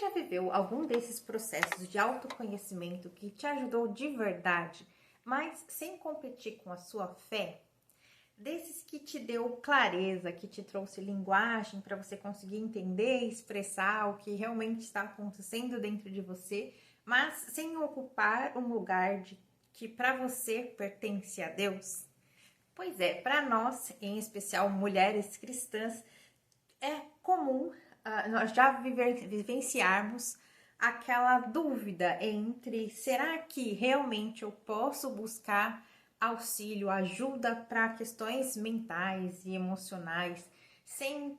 já viveu algum desses processos de autoconhecimento que te ajudou de verdade, mas sem competir com a sua fé? Desses que te deu clareza, que te trouxe linguagem para você conseguir entender e expressar o que realmente está acontecendo dentro de você, mas sem ocupar um lugar que para você pertence a Deus? Pois é, para nós, em especial mulheres cristãs, é comum nós já vivenciarmos aquela dúvida entre será que realmente eu posso buscar auxílio, ajuda para questões mentais e emocionais sem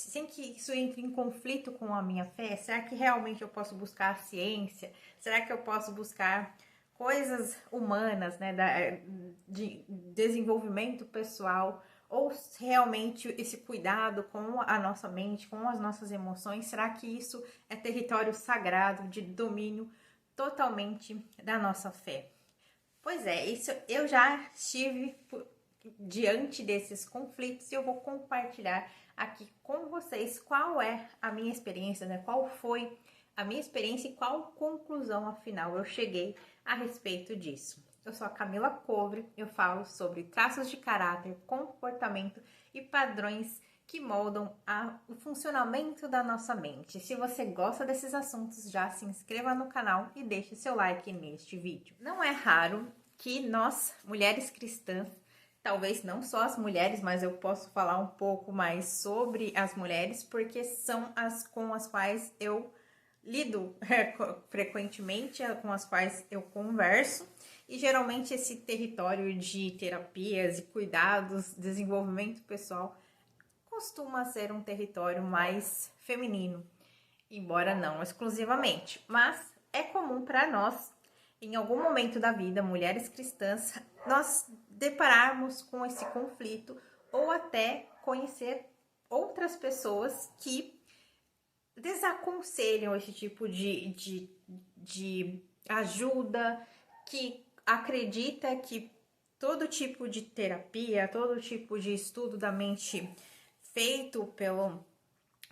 sem que isso entre em conflito com a minha fé? Será que realmente eu posso buscar a ciência? Será que eu posso buscar coisas humanas, né, de desenvolvimento pessoal? Ou realmente esse cuidado com a nossa mente, com as nossas emoções, será que isso é território sagrado de domínio totalmente da nossa fé? Pois é, isso eu já estive diante desses conflitos e eu vou compartilhar aqui com vocês qual é a minha experiência, né? Qual foi a minha experiência e qual conclusão afinal eu cheguei a respeito disso. Eu sou a Camila Covre, eu falo sobre traços de caráter, comportamento e padrões que moldam o funcionamento da nossa mente. Se você gosta desses assuntos, já se inscreva no canal e deixe seu like neste vídeo. Não é raro que nós, mulheres cristãs, talvez não só as mulheres, mas eu posso falar um pouco mais sobre as mulheres, porque são as com as quais eu lido frequentemente, com as quais eu converso, e geralmente esse território de terapias e cuidados, desenvolvimento pessoal, costuma ser um território mais feminino, embora não exclusivamente, mas é comum para nós, em algum momento da vida, mulheres cristãs, nós depararmos com esse conflito ou até conhecer outras pessoas que desaconselham esse tipo de ajuda, que acredita que todo tipo de terapia, todo tipo de estudo da mente feito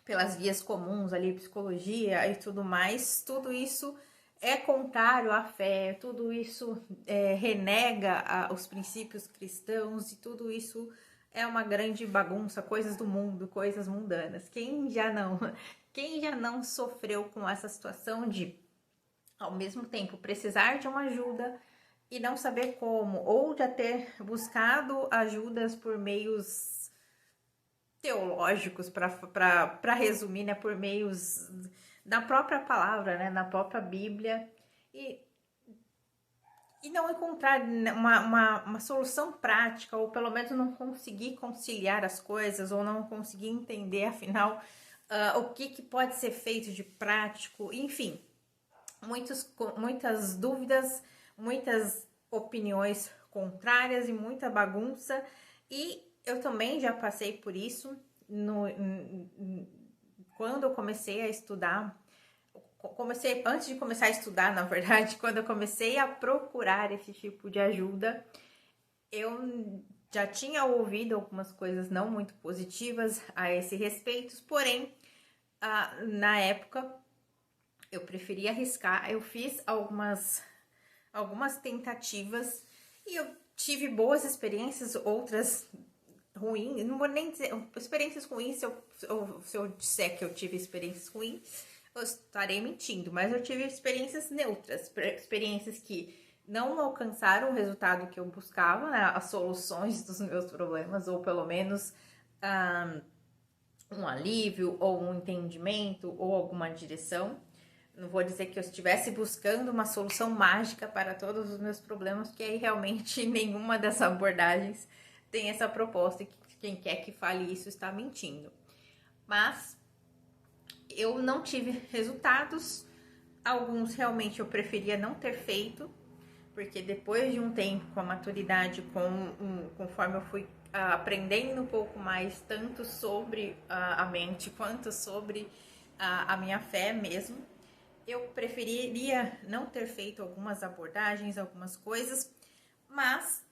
pelas vias comuns ali, psicologia e tudo mais, tudo isso é contrário à fé, tudo isso renega os princípios cristãos e tudo isso é uma grande bagunça, coisas do mundo, coisas mundanas. Quem já não sofreu com essa situação de, ao mesmo tempo, precisar de uma ajuda e não saber como, ou já ter buscado ajudas por meios teológicos, para resumir, né, por meios da própria palavra, né, na própria Bíblia, e não encontrar uma solução prática, ou pelo menos não conseguir conciliar as coisas, ou não conseguir entender, afinal, o que pode ser feito de prático, enfim, muitas dúvidas, muitas opiniões contrárias e muita bagunça. E eu também já passei por isso quando eu comecei a estudar. Antes de começar a estudar, na verdade, quando eu comecei a procurar esse tipo de ajuda, eu já tinha ouvido algumas coisas não muito positivas a esse respeito, porém, na época, eu preferi arriscar. Eu fiz algumas tentativas e eu tive boas experiências, outras ruins. Não vou nem dizer experiências ruins, se eu disser que eu tive experiências ruins, eu estarei mentindo, mas eu tive experiências neutras, experiências que não alcançaram o resultado que eu buscava, né, as soluções dos meus problemas, ou pelo menos um alívio, ou um entendimento, ou alguma direção. Não vou dizer que eu estivesse buscando uma solução mágica para todos os meus problemas, porque aí realmente nenhuma dessas abordagens tem essa proposta, e quem quer que fale isso está mentindo. Mas eu não tive resultados, alguns realmente eu preferia não ter feito, porque depois de um tempo, com a maturidade, conforme eu fui aprendendo um pouco mais, tanto sobre a mente quanto sobre a minha fé mesmo, eu preferiria não ter feito algumas abordagens, algumas coisas, mas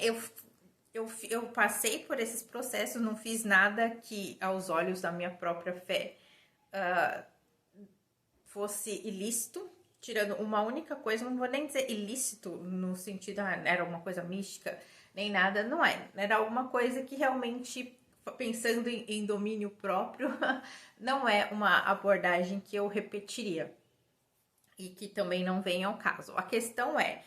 eu eu passei por esses processos, não fiz nada que, aos olhos da minha própria fé, fosse ilícito, tirando uma única coisa, não vou nem dizer ilícito no sentido, era uma coisa mística, nem nada, não é. Era alguma coisa que realmente, pensando em domínio próprio, não é uma abordagem que eu repetiria e que também não vem ao caso. A questão é,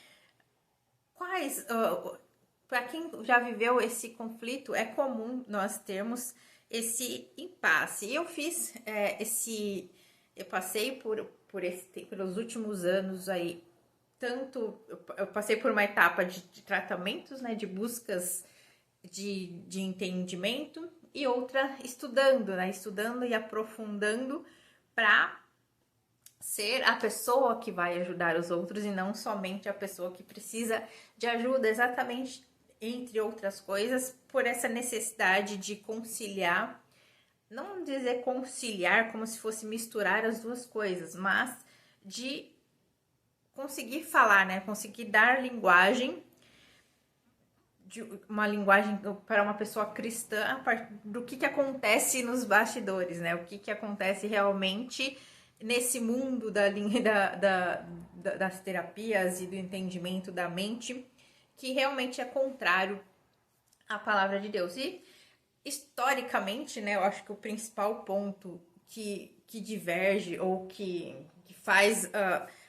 para quem já viveu esse conflito, é comum nós termos esse impasse. Eu fiz eu passei pelos últimos anos aí, eu passei por uma etapa de tratamentos, né, de buscas de entendimento, e outra estudando, né, estudando e aprofundando para ser a pessoa que vai ajudar os outros e não somente a pessoa que precisa de ajuda, exatamente, entre outras coisas, por essa necessidade de conciliar, não dizer conciliar como se fosse misturar as duas coisas, mas de conseguir falar, né? Conseguir dar linguagem, uma linguagem para uma pessoa cristã, a partir do que acontece nos bastidores, né? O que acontece realmente nesse mundo das terapias e do entendimento da mente, que realmente é contrário à palavra de Deus. E historicamente, né, eu acho que o principal ponto que diverge ou que faz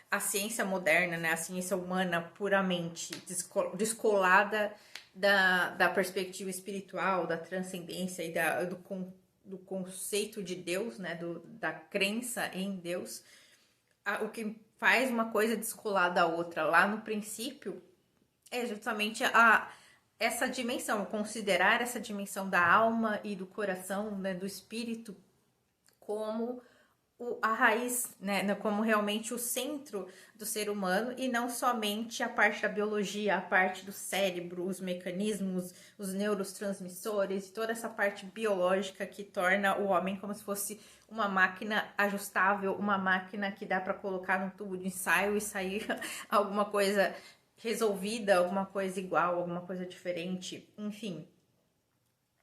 a ciência moderna, né, a ciência humana puramente descolada da perspectiva espiritual, da transcendência e do conceito de Deus, né, da crença em Deus, o que faz uma coisa descolar da outra lá no princípio é justamente essa dimensão, considerar essa dimensão da alma e do coração, né, do espírito, como a raiz, né, como realmente o centro do ser humano, e não somente a parte da biologia, a parte do cérebro, os mecanismos, os neurotransmissores, toda essa parte biológica que torna o homem como se fosse uma máquina ajustável, uma máquina que dá para colocar num tubo de ensaio e sair alguma coisa resolvida, alguma coisa igual, alguma coisa diferente, enfim.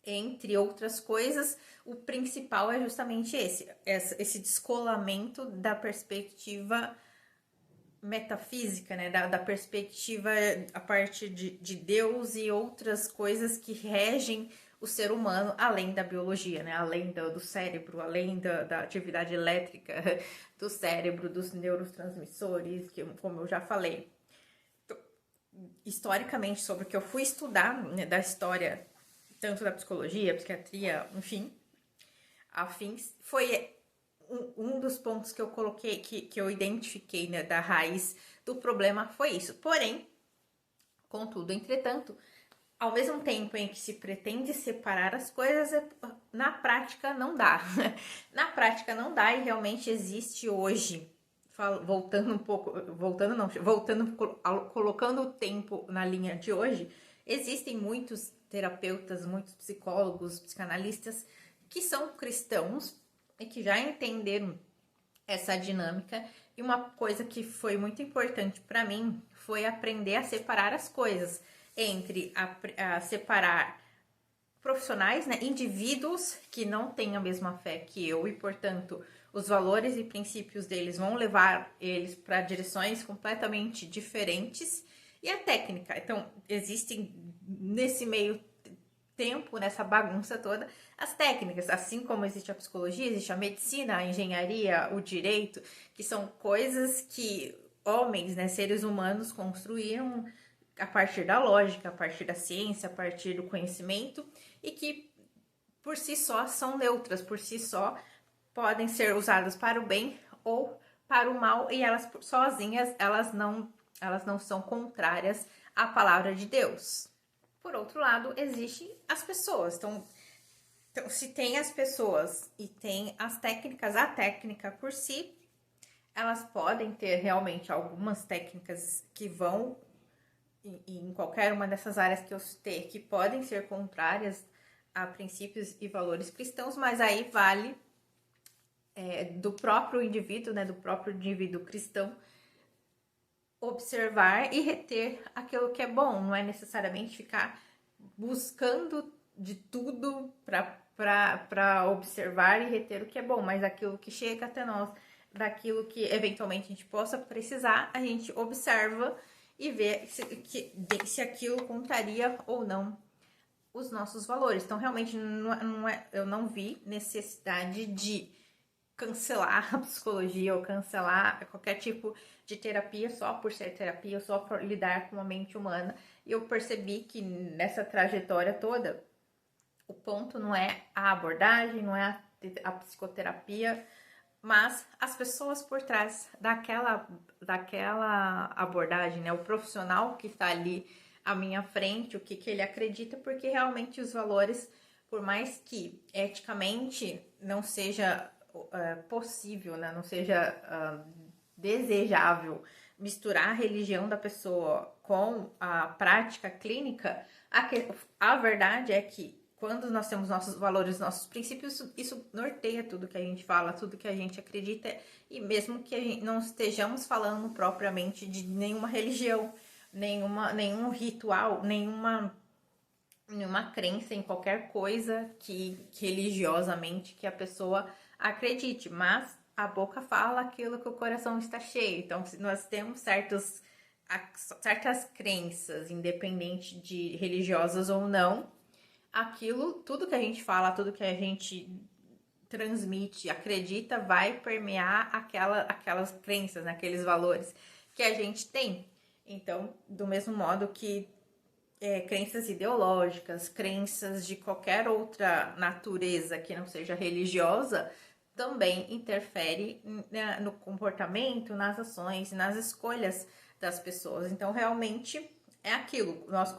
Entre outras coisas, o principal é justamente esse descolamento da perspectiva metafísica, né? Da perspectiva a partir de Deus e outras coisas que regem o ser humano, além da biologia, né? Além do cérebro, além da atividade elétrica do cérebro, dos neurotransmissores, como eu já falei. Historicamente, sobre o que eu fui estudar, né, da história, tanto da psicologia, psiquiatria, enfim, afins, foi um dos pontos que eu coloquei, que eu identifiquei, né, da raiz do problema, foi isso. Porém, contudo, entretanto, ao mesmo tempo em que se pretende separar as coisas, na prática não dá. Na prática não dá, e realmente existe hoje, colocando o tempo na linha de hoje, existem muitos terapeutas, muitos psicólogos, psicanalistas que são cristãos e que já entenderam essa dinâmica. E uma coisa que foi muito importante para mim foi aprender a separar as coisas, entre a separar profissionais, né, indivíduos que não têm a mesma fé que eu, e portanto os valores e princípios deles vão levar eles para direções completamente diferentes, e a técnica. Então existem nesse meio tempo, nessa bagunça toda, as técnicas, assim como existe a psicologia, existe a medicina, a engenharia, o direito, que são coisas que homens, né, seres humanos construíram a partir da lógica, a partir da ciência, a partir do conhecimento, e que por si só são neutras, por si só podem ser usadas para o bem ou para o mal, e elas sozinhas, elas não são contrárias à palavra de Deus. Por outro lado, existem as pessoas. Então, se tem as pessoas e tem as técnicas, a técnica por si, elas podem ter realmente algumas técnicas que vão, em qualquer uma dessas áreas que eu citei, que podem ser contrárias a princípios e valores cristãos, mas aí vale do próprio indivíduo, né, do próprio indivíduo cristão, observar e reter aquilo que é bom, não é necessariamente ficar buscando de tudo para observar e reter o que é bom, mas aquilo que chega até nós, daquilo que eventualmente a gente possa precisar, a gente observa e vê se aquilo contraria ou não os nossos valores. Então, realmente, eu não vi necessidade de cancelar a psicologia ou cancelar qualquer tipo de terapia só por ser terapia, só por lidar com a mente humana. E eu percebi que nessa trajetória toda, o ponto não é a abordagem, não é a psicoterapia, mas as pessoas por trás daquela abordagem, né? O profissional que está ali à minha frente, o que ele acredita, porque realmente os valores, por mais que eticamente não seja possível, né? Não seja desejável misturar a religião da pessoa com a prática clínica, a verdade é que quando nós temos nossos valores, nossos princípios, isso norteia tudo que a gente fala, tudo que a gente acredita, e mesmo que a gente não estejamos falando propriamente de nenhuma religião, nenhum ritual, nenhuma crença em qualquer coisa que religiosamente que a pessoa acredite, mas a boca fala aquilo que o coração está cheio. Então, se nós temos certas crenças, independente de religiosas ou não, aquilo, tudo que a gente fala, tudo que a gente transmite, acredita, vai permear aquelas crenças, né, aqueles valores que a gente tem. Então, do mesmo modo que crenças ideológicas, crenças de qualquer outra natureza que não seja religiosa, também interfere no comportamento, nas ações, nas escolhas das pessoas. Então, realmente, é aquilo. Nós,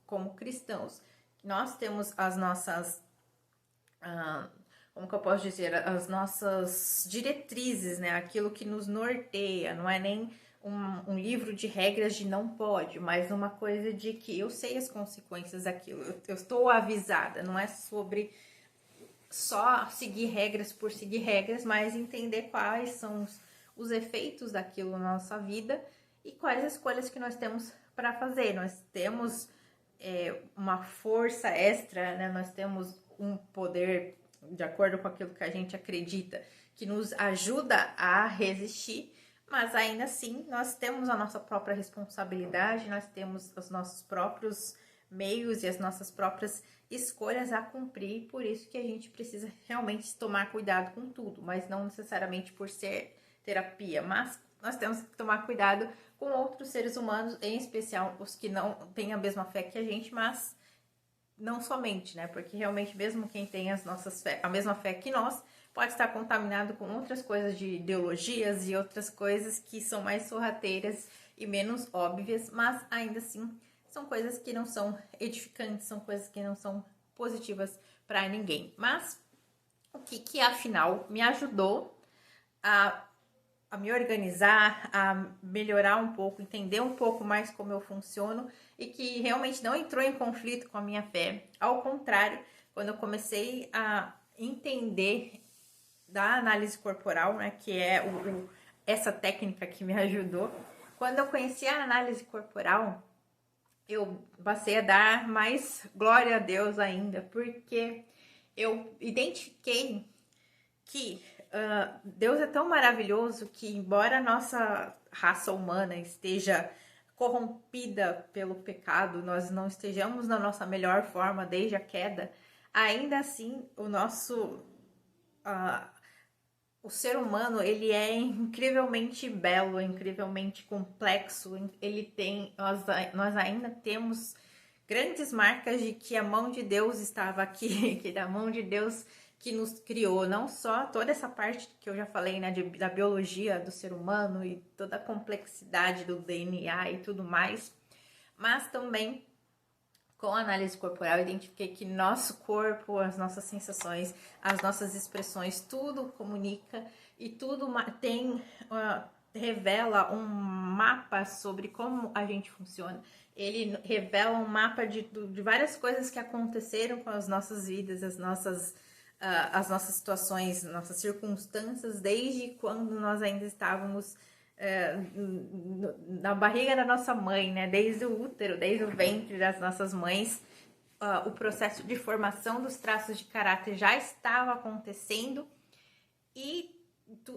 como cristãos, nós temos as nossas... como que eu posso dizer? As nossas diretrizes, né? Aquilo que nos norteia. Não é nem um livro de regras de não pode, mas uma coisa de que eu sei as consequências daquilo. Eu estou avisada. Não é sobre só seguir regras por seguir regras, mas entender quais são os efeitos daquilo na nossa vida e quais as escolhas que nós temos para fazer. Nós temos uma força extra, né? Nós temos um poder, de acordo com aquilo que a gente acredita, que nos ajuda a resistir, mas ainda assim nós temos a nossa própria responsabilidade, nós temos os nossos próprios meios e as nossas próprias escolhas a cumprir, por isso que a gente precisa realmente tomar cuidado com tudo, mas não necessariamente por ser terapia, mas nós temos que tomar cuidado com outros seres humanos, em especial os que não têm a mesma fé que a gente, mas não somente, né? Porque realmente mesmo quem tem a mesma fé que nós, pode estar contaminado com outras coisas de ideologias e outras coisas que são mais sorrateiras e menos óbvias, mas ainda assim são coisas que não são edificantes, são coisas que não são positivas para ninguém. Mas o que afinal me ajudou a me organizar, a melhorar um pouco, entender um pouco mais como eu funciono e que realmente não entrou em conflito com a minha fé. Ao contrário, quando eu comecei a entender da análise corporal, né, que é essa técnica que me ajudou, quando eu conheci a análise corporal, eu passei a dar mais glória a Deus ainda, porque eu identifiquei que Deus é tão maravilhoso que, embora a nossa raça humana esteja corrompida pelo pecado, nós não estejamos na nossa melhor forma desde a queda, ainda assim o ser humano, ele é incrivelmente belo, incrivelmente complexo. Nós ainda temos grandes marcas de que a mão de Deus estava aqui, que da mão de Deus que nos criou, não só toda essa parte que eu já falei, né, da biologia do ser humano e toda a complexidade do DNA e tudo mais, mas também com a análise corporal, eu identifiquei que nosso corpo, as nossas sensações, as nossas expressões, tudo comunica e tudo revela um mapa sobre como a gente funciona. Ele revela um mapa de várias coisas que aconteceram com as nossas vidas, as nossas situações, nossas circunstâncias, desde quando nós ainda estávamos na barriga da nossa mãe, né? Desde o útero, desde o ventre das nossas mães, o processo de formação dos traços de caráter já estava acontecendo e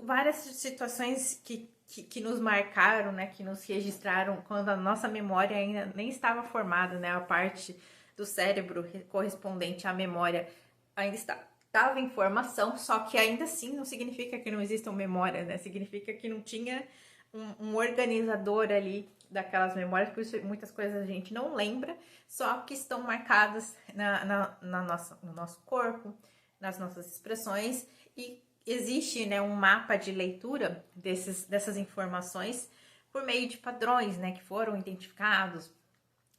várias situações que nos marcaram, né, que nos registraram quando a nossa memória ainda nem estava formada, né, a parte do cérebro correspondente à memória ainda estava em formação, só que ainda assim não significa que não existam memórias, né, significa que não tinha um organizador ali daquelas memórias, por isso muitas coisas a gente não lembra, só que estão marcadas no nosso corpo, nas nossas expressões, e existe, né, um mapa de leitura dessas informações por meio de padrões, né, que foram identificados,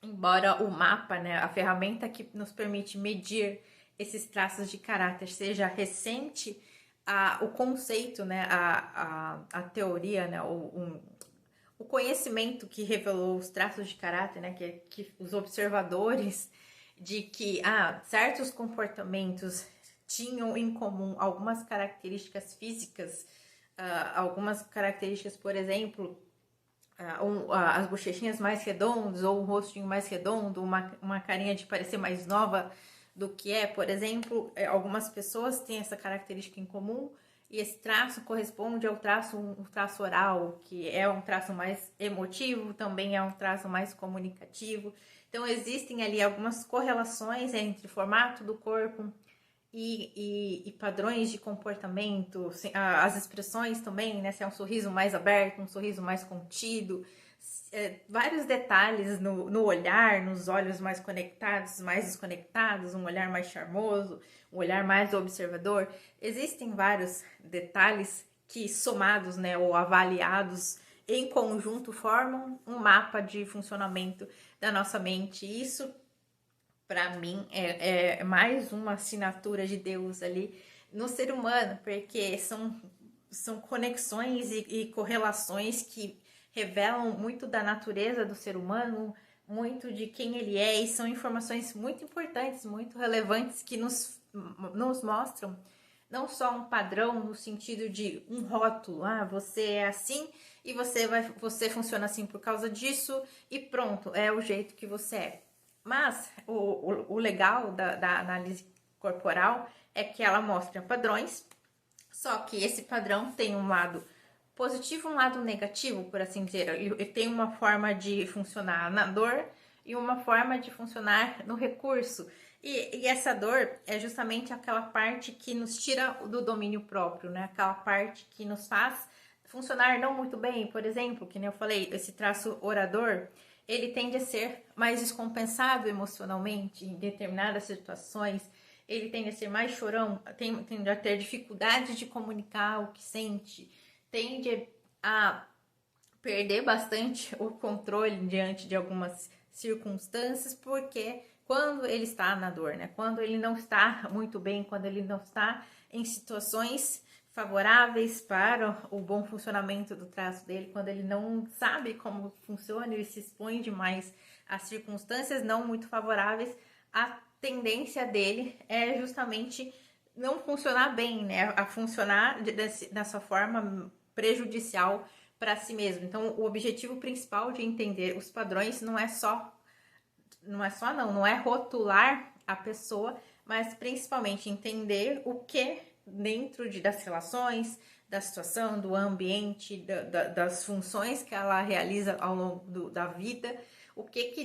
embora o mapa, né, a ferramenta que nos permite medir esses traços de caráter seja recente, o conceito, né, a teoria, né, o conhecimento que revelou os traços de caráter, né, que os observadores de que certos comportamentos tinham em comum algumas características físicas, algumas características, por exemplo, as bochechinhas mais redondas ou um rostinho mais redondo, uma carinha de parecer mais nova do que é, por exemplo, algumas pessoas têm essa característica em comum e esse traço corresponde ao um traço oral, que é um traço mais emotivo, também é um traço mais comunicativo. Então existem ali algumas correlações entre o formato do corpo e padrões de comportamento, as expressões também, né? Se é um sorriso mais aberto, um sorriso mais contido, vários detalhes no olhar, nos olhos mais conectados, mais desconectados, um olhar mais charmoso, um olhar mais observador. Existem vários detalhes que somados, né, ou avaliados em conjunto formam um mapa de funcionamento da nossa mente. Isso, para mim, é mais uma assinatura de Deus ali no ser humano, porque são conexões e correlações que revelam muito da natureza do ser humano, muito de quem ele é, e são informações muito importantes, muito relevantes, que nos mostram não só um padrão no sentido de um rótulo, você é assim e você funciona assim por causa disso e pronto, é o jeito que você é. Mas o legal da análise corporal é que ela mostra padrões, só que esse padrão tem um lado positivo e um lado negativo, por assim dizer. Ele tem uma forma de funcionar na dor e uma forma de funcionar no recurso. E essa dor é justamente aquela parte que nos tira do domínio próprio, né? Aquela parte que nos faz funcionar não muito bem. Por exemplo, que nem eu falei, esse traço orador, ele tende a ser mais descompensado emocionalmente em determinadas situações. Ele tende a ser mais chorão, tende a ter dificuldade de comunicar o que sente, tende a perder bastante o controle diante de algumas circunstâncias, porque quando ele está na dor, né? Quando ele não está muito bem, quando ele não está em situações favoráveis para o bom funcionamento do traço dele, quando ele não sabe como funciona e se expõe demais a circunstâncias não muito favoráveis, a tendência dele é justamente não funcionar bem, né? A funcionar dessa forma prejudicial para si mesmo. Então, o objetivo principal de entender os padrões não é rotular a pessoa, mas principalmente entender o que dentro das relações, da situação, do ambiente, das funções que ela realiza ao longo da vida, o que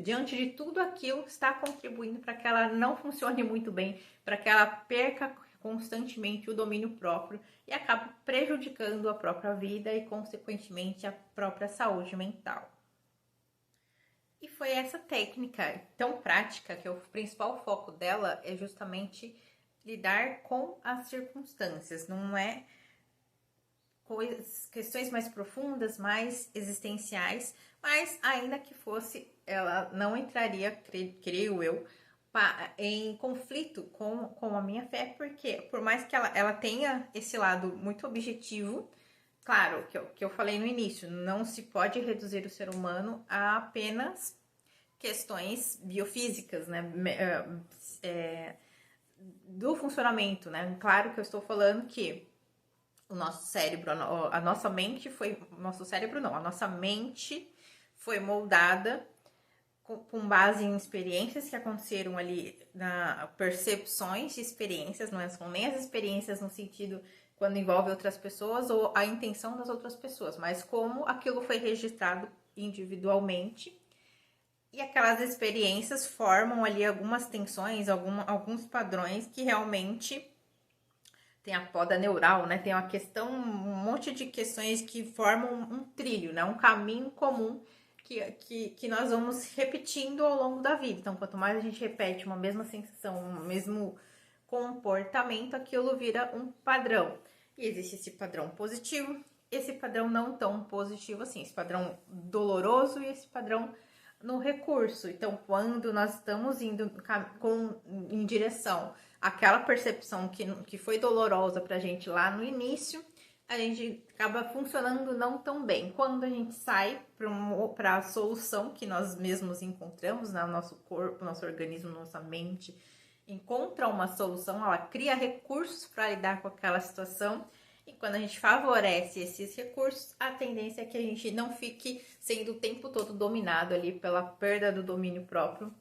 diante de tudo aquilo está contribuindo para que ela não funcione muito bem, para que ela perca constantemente o domínio próprio e acabe prejudicando a própria vida e, consequentemente, a própria saúde mental. E foi essa técnica tão prática que o principal foco dela é justamente lidar com as circunstâncias, não é questões mais profundas, mais existenciais, mas ainda que fosse, ela não entraria, creio eu, em conflito com a minha fé, porque por mais que ela tenha esse lado muito objetivo, claro, que eu falei no início, não se pode reduzir o ser humano a apenas questões biofísicas, né? Do funcionamento, né? Claro que eu estou falando que o nosso cérebro, a nossa mente foi... Nosso cérebro não, a nossa mente foi moldada com base em experiências que aconteceram ali, percepções de experiências, não são nem as experiências no sentido quando envolve outras pessoas ou a intenção das outras pessoas, mas como aquilo foi registrado individualmente. E aquelas experiências formam ali algumas tensões, alguns padrões que realmente tem a poda neural, né? Tem uma questão, um monte de questões que formam um trilho, né? Um caminho comum que nós vamos repetindo ao longo da vida. Então, quanto mais a gente repete uma mesma sensação, um mesmo comportamento, aquilo vira um padrão. E existe esse padrão positivo, esse padrão não tão positivo assim, esse padrão doloroso e esse padrão no recurso. Então, quando nós estamos indo em direção àquela percepção que foi dolorosa pra gente lá no início, a gente acaba funcionando não tão bem. Quando a gente sai para a solução que nós mesmos encontramos, no nosso corpo, nosso organismo, nossa mente, encontra uma solução, ela cria recursos para lidar com aquela situação. E quando a gente favorece esses recursos, a tendência é que a gente não fique sendo o tempo todo dominado ali pela perda do domínio próprio,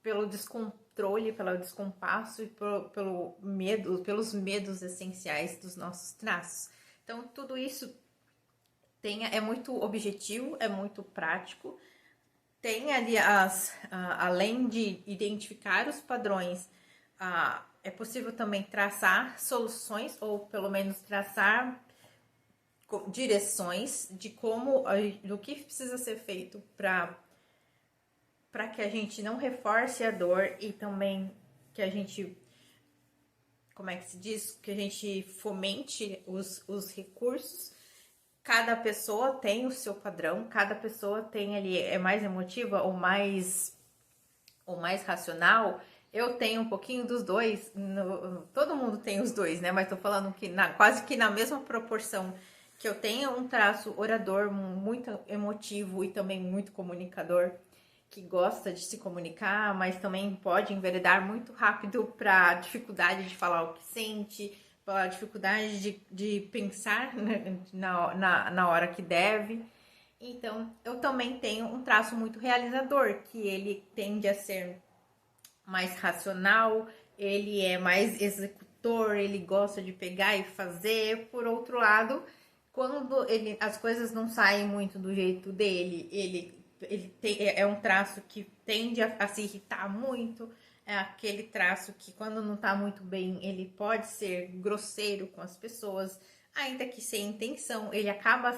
pelo descontrole, pelo descompasso e pelo medo, pelos medos essenciais dos nossos traços. Então, tudo isso é muito objetivo, é muito prático. Tem ali além de identificar os padrões, é possível também traçar soluções, ou pelo menos traçar direções de do que precisa ser feito para que a gente não reforce a dor e também que a gente, como é que se diz? Que a gente fomente os recursos. Cada pessoa tem o seu padrão, cada pessoa tem ali, é mais emotiva ou mais racional. Eu tenho um pouquinho dos dois, todo mundo tem os dois, né? Mas tô falando que quase que na mesma proporção que eu tenho um traço orador muito emotivo e também muito comunicador, que gosta de se comunicar, mas também pode enveredar muito rápido para dificuldade de falar o que sente, pela dificuldade de pensar na hora que deve. Então, eu também tenho um traço muito realizador, que ele tende a ser mais racional, ele é mais executor, ele gosta de pegar e fazer. Por outro lado, quando as coisas não saem muito do jeito dele, é um traço que tende a se irritar muito, é aquele traço que quando não tá muito bem, ele pode ser grosseiro com as pessoas, ainda que sem intenção. Ele acaba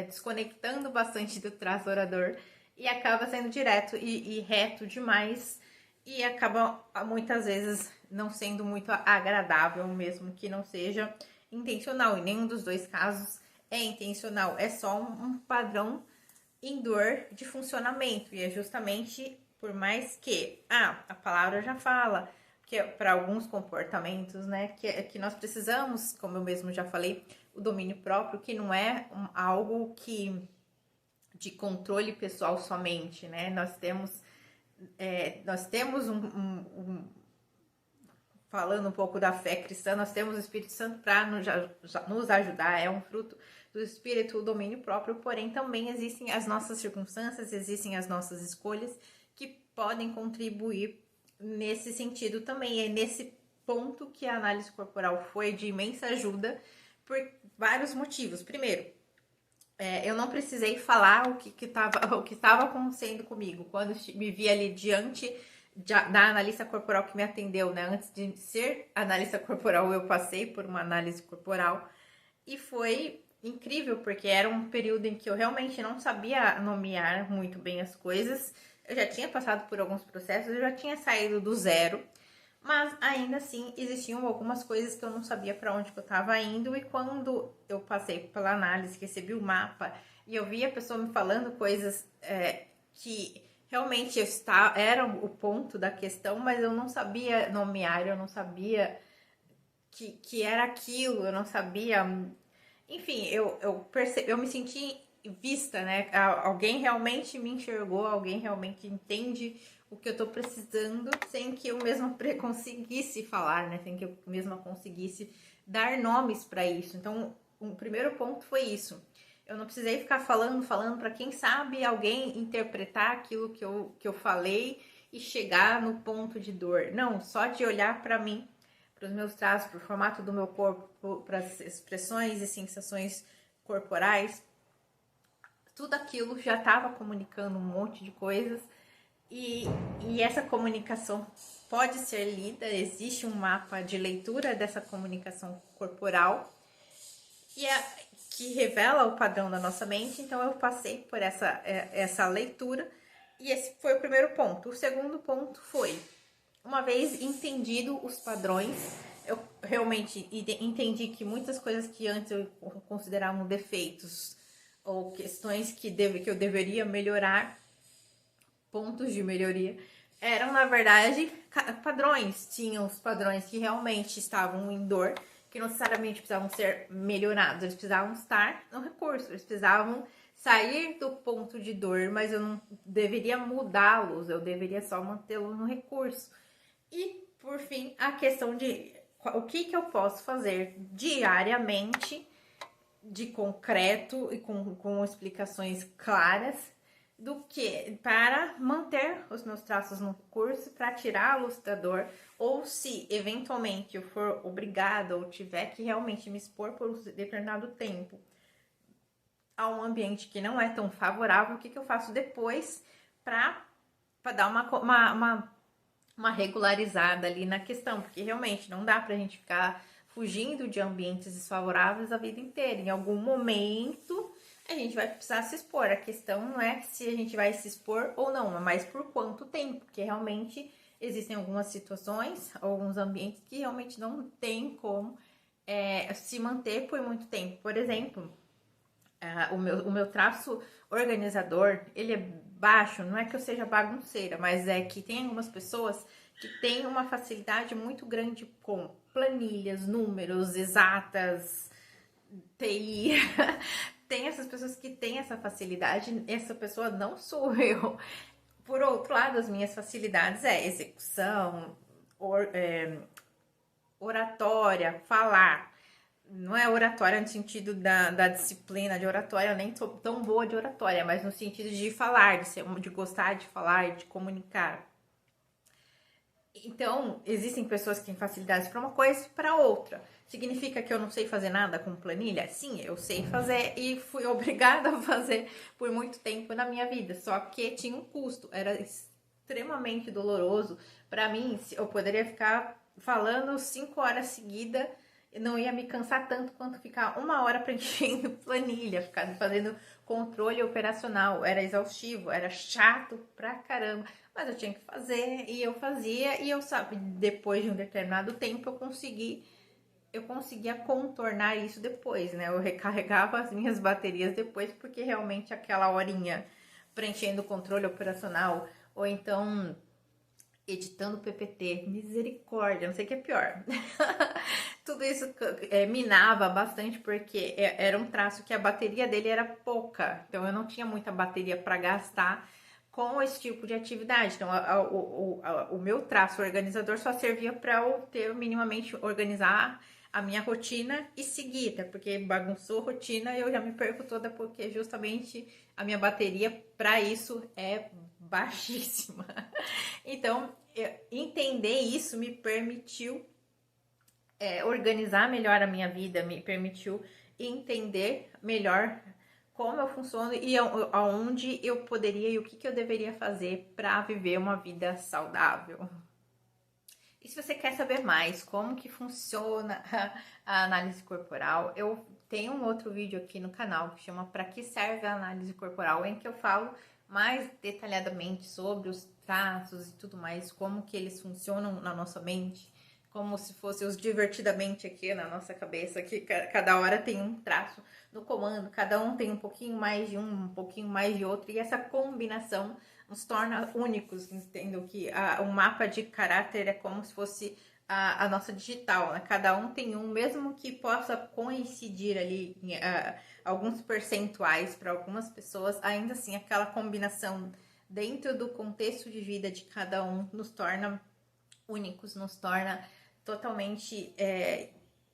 desconectando bastante do traço orador e acaba sendo direto e reto demais, e acaba muitas vezes não sendo muito agradável, mesmo que não seja intencional. Em nenhum dos dois casos é intencional, é só um padrão em dor de funcionamento. E é justamente por mais que a palavra já fala que é para alguns comportamentos, né, que nós precisamos, como eu mesmo já falei, o domínio próprio, que não é algo de controle pessoal somente, né? Nós temos falando um pouco da fé cristã, nós temos o Espírito Santo para nos ajudar, é um fruto do Espírito, o domínio próprio, porém também existem as nossas circunstâncias, existem as nossas escolhas que podem contribuir nesse sentido também. É nesse ponto que a análise corporal foi de imensa ajuda por vários motivos. Primeiro, eu não precisei falar o que estava acontecendo comigo quando me vi ali diante da analista corporal que me atendeu, né? Antes de ser analista corporal, eu passei por uma análise corporal e foi incrível, porque era um período em que eu realmente não sabia nomear muito bem as coisas. Eu já tinha passado por alguns processos, eu já tinha saído do zero, mas ainda assim existiam algumas coisas que eu não sabia para onde que eu estava indo. E quando eu passei pela análise, recebi o mapa e eu vi a pessoa me falando coisas que realmente era o ponto da questão, mas eu não sabia nomear, eu não sabia que era aquilo, eu não sabia. Enfim, eu me senti vista, né? Alguém realmente me enxergou, alguém realmente entende o que eu tô precisando, sem que eu mesma conseguisse falar, né? Sem que eu mesma conseguisse dar nomes para isso. Então, o primeiro ponto foi isso. Eu não precisei ficar falando para quem sabe alguém interpretar aquilo que eu falei e chegar no ponto de dor. Não, só de olhar para mim, para os meus traços, para o formato do meu corpo, para as expressões e sensações corporais, tudo aquilo já estava comunicando um monte de coisas e essa comunicação pode ser lida, existe um mapa de leitura dessa comunicação corporal e que revela o padrão da nossa mente. Então eu passei por essa leitura e esse foi o primeiro ponto. O segundo ponto foi, uma vez entendido os padrões, eu realmente entendi que muitas coisas que antes eu considerava defeitos ou questões que eu deveria melhorar, pontos de melhoria, eram na verdade padrões. Tinham os padrões que realmente estavam em dor, que não necessariamente precisavam ser melhorados, eles precisavam estar no recurso, eles precisavam sair do ponto de dor, mas eu não deveria mudá-los, eu deveria só mantê-los no recurso. E, por fim, a questão de o que eu posso fazer diariamente, de concreto e com explicações claras, do que para manter os meus traços no curso, para tirá-los da dor, ou se eventualmente eu for obrigada ou tiver que realmente me expor por um determinado tempo a um ambiente que não é tão favorável, o que eu faço depois para dar uma regularizada ali na questão, porque realmente não dá pra gente ficar fugindo de ambientes desfavoráveis a vida inteira. Em algum momento a gente vai precisar se expor. A questão não é se a gente vai se expor ou não, mas por quanto tempo, porque realmente existem algumas situações, alguns ambientes que realmente não tem como se manter por muito tempo. Por exemplo, o meu traço organizador, ele é baixo, não é que eu seja bagunceira, mas é que tem algumas pessoas que têm uma facilidade muito grande com planilhas, números, exatas, TI. Tem essas pessoas que têm essa facilidade, essa pessoa não sou eu. Por outro lado, as minhas facilidades é execução, oratória, falar. Não é oratória no sentido da disciplina de oratória, eu nem sou tão boa de oratória, mas no sentido de falar, de gostar de falar, de comunicar. Então, existem pessoas que têm facilidades para uma coisa e para outra. Significa que eu não sei fazer nada com planilha? Sim, eu sei fazer e fui obrigada a fazer por muito tempo na minha vida. Só que tinha um custo, era extremamente doloroso. Para mim, eu poderia ficar falando 5 horas seguidas, não ia me cansar tanto quanto ficar 1 hora preenchendo planilha, ficar fazendo controle operacional. Era exaustivo, era chato pra caramba, mas eu tinha que fazer e eu fazia e eu sabia, depois de um determinado tempo eu conseguia contornar isso depois, né? Eu recarregava as minhas baterias depois, porque realmente aquela horinha preenchendo o controle operacional ou então editando PPT, misericórdia, não sei o que é pior. Tudo isso minava bastante, porque era um traço que a bateria dele era pouca, então eu não tinha muita bateria para gastar com esse tipo de atividade. Então o meu traço organizador só servia para eu ter minimamente organizar a minha rotina e seguir, até porque bagunçou a rotina e eu já me perco toda, porque justamente a minha bateria para isso é baixíssima. Então, entender isso me permitiu organizar melhor a minha vida, me permitiu entender melhor como eu funciono e aonde eu poderia e o que eu deveria fazer para viver uma vida saudável. E se você quer saber mais como que funciona a análise corporal, eu tenho um outro vídeo aqui no canal que chama Para que serve a análise corporal, em que eu falo mais detalhadamente sobre os traços e tudo mais, como que eles funcionam na nossa mente, como se fosse os divertidamente aqui na nossa cabeça, que cada hora tem um traço no comando, cada um tem um pouquinho mais de um pouquinho mais de outro, e essa combinação nos torna únicos, entendo que um mapa de caráter é como se fosse a nossa digital, né? Cada um tem um, mesmo que possa coincidir ali em alguns percentuais para algumas pessoas, ainda assim aquela combinação dentro do contexto de vida de cada um nos torna únicos, nos torna totalmente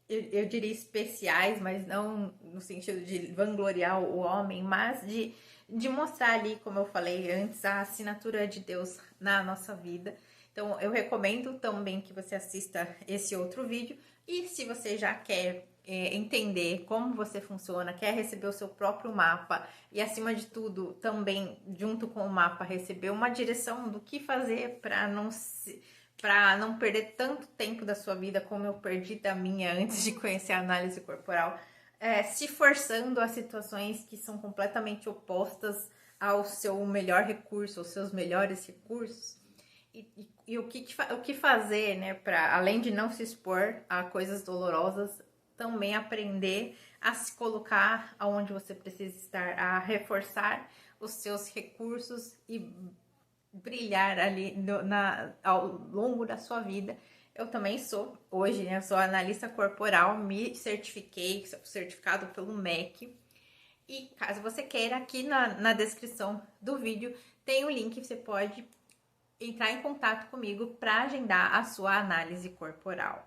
eu diria especiais, mas não no sentido de vangloriar o homem, mas de mostrar ali, como eu falei antes, a assinatura de Deus na nossa vida. Então, eu recomendo também que você assista esse outro vídeo. E se você já quer entender como você funciona, quer receber o seu próprio mapa e, acima de tudo, também, junto com o mapa, receber uma direção do que fazer para não perder tanto tempo da sua vida como eu perdi da minha antes de conhecer a análise corporal, se forçando a situações que são completamente opostas ao seu melhor recurso, aos seus melhores recursos. E o que fazer, né, para além de não se expor a coisas dolorosas, também aprender a se colocar aonde você precisa estar, a reforçar os seus recursos e brilhar ali ao longo da sua vida. Eu também sou, hoje, né, eu sou analista corporal, me certifiquei, certificado pelo MEC. E caso você queira, aqui na descrição do vídeo tem o link, você pode entrar em contato comigo para agendar a sua análise corporal.